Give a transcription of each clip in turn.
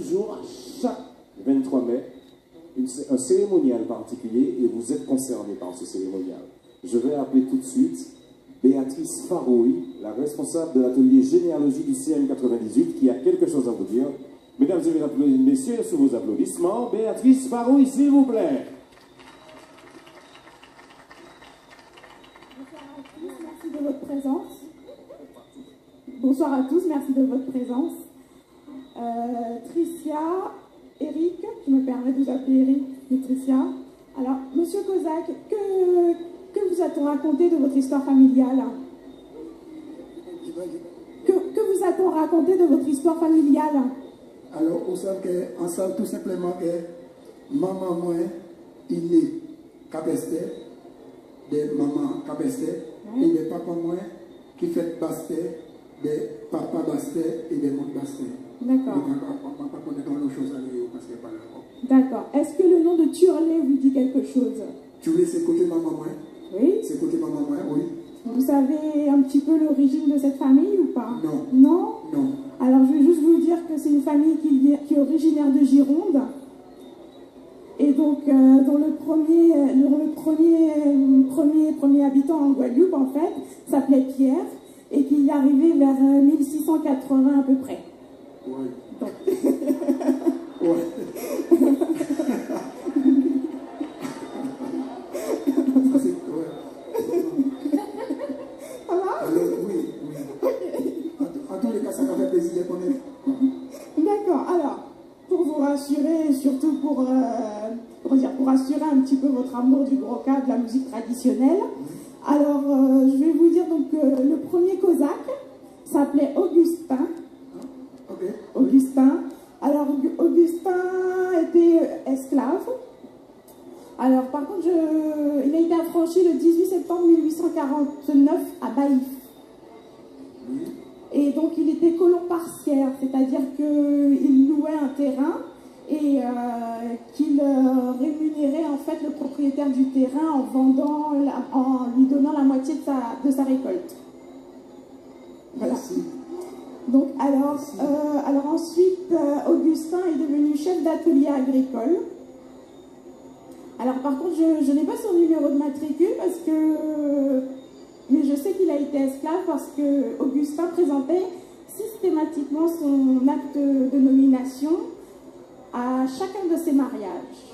toujours, à chaque 23 mai, un cérémonial particulier et vous êtes concerné par ce cérémonial. Je vais appeler tout de suite Béatrice Faroui, la responsable de l'atelier généalogie du CM98, qui a quelque chose à vous dire. Mesdames et messieurs, sous vos applaudissements, Béatrice Faroui, s'il vous plaît. Merci de votre présence. Bonsoir à tous, merci de votre présence. Tricia, Eric, je me permets de vous appeler Eric et Tricia. Alors, Monsieur Kozak, que vous a-t-on raconté de votre histoire familiale? Que vous a-t-on raconté de votre histoire familiale? Alors, on sait tout simplement que maman, moi, il est Cabesté, de maman Cabesté, et de papa, moi, qui fait Basté, de papa Basté et de mon Basté. D'accord. On ne va pas connaître d'autres choses à lui parce qu'il n'y a pas le nom. D'accord. Est-ce que le nom de Turlet vous dit quelque chose? Turlet, c'est côté maman, moi. Oui. C'est côté maman, moi, oui. Vous savez un petit peu l'origine de cette famille ou pas? Non. Non? Non. Alors, je vais juste vous dire que c'est une famille qui est originaire de Gironde. Et donc, dont le premier habitant en Guadeloupe, en fait, s'appelait Pierre, et qu'il est arrivé vers 1680 à peu près. Oui. Donc. Ouais. Ça, c'est... Ouais. Ça va? Alors, oui. En tous les cas, ça m'a fait plaisir de connaître. D'accord. Alors, pour vous rassurer, et surtout pour assurer un petit peu votre amour du Gros-Cas, de la musique traditionnelle, alors je vais vous dire donc le premier Cosaque s'appelait Augustin. Ok. Augustin. Alors, Augustin était esclave. Alors, par contre, il a été affranchi le 18 septembre 1849 à Baïf. Oui. Et donc, il était colon partiaire, c'est-à-dire qu'il louait un terrain et qu'il rémunérait en fait le propriétaire du terrain en lui donnant la moitié de sa récolte. Voilà. Merci. Donc, alors ensuite, Augustin est devenu chef d'atelier agricole. Alors, par contre, je n'ai pas son numéro de matricule mais je sais qu'il a été esclave parce que Augustin présentait systématiquement son acte de nomination à chacun de ses mariages.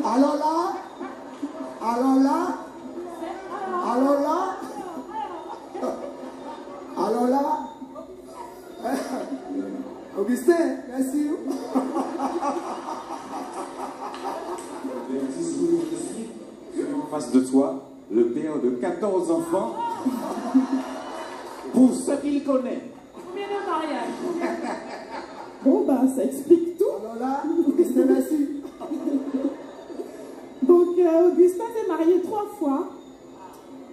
Alors là, Augustin, merci. En face de toi, le père de 14 enfants, pour ce qu'il connaît. Combien de mariages? Bon, ben, ça explique tout. Alors là, Augustin, merci. Donc, Augustin s'est marié 3 fois.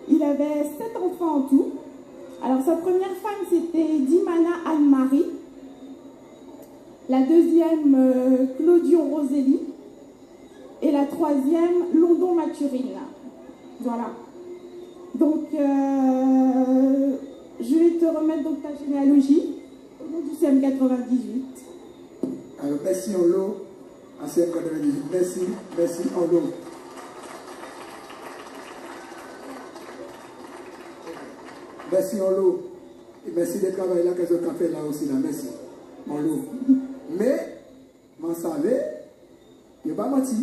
Il avait 7 enfants en tout. Alors, sa première femme, c'était Dimana Anne-Marie. La deuxième, Claudion Rosélie. Et la troisième, London Mathurine. Voilà. Donc, je vais te remettre donc ta généalogie au nom du CM98. Alors, merci en l'eau à CM98. Merci en l'eau. Merci en l'eau. Et merci de travailler là, qu'est-ce qu'on fait là aussi, là. Merci. En l'eau. Mais, m'en savez, il n'y a pas menti.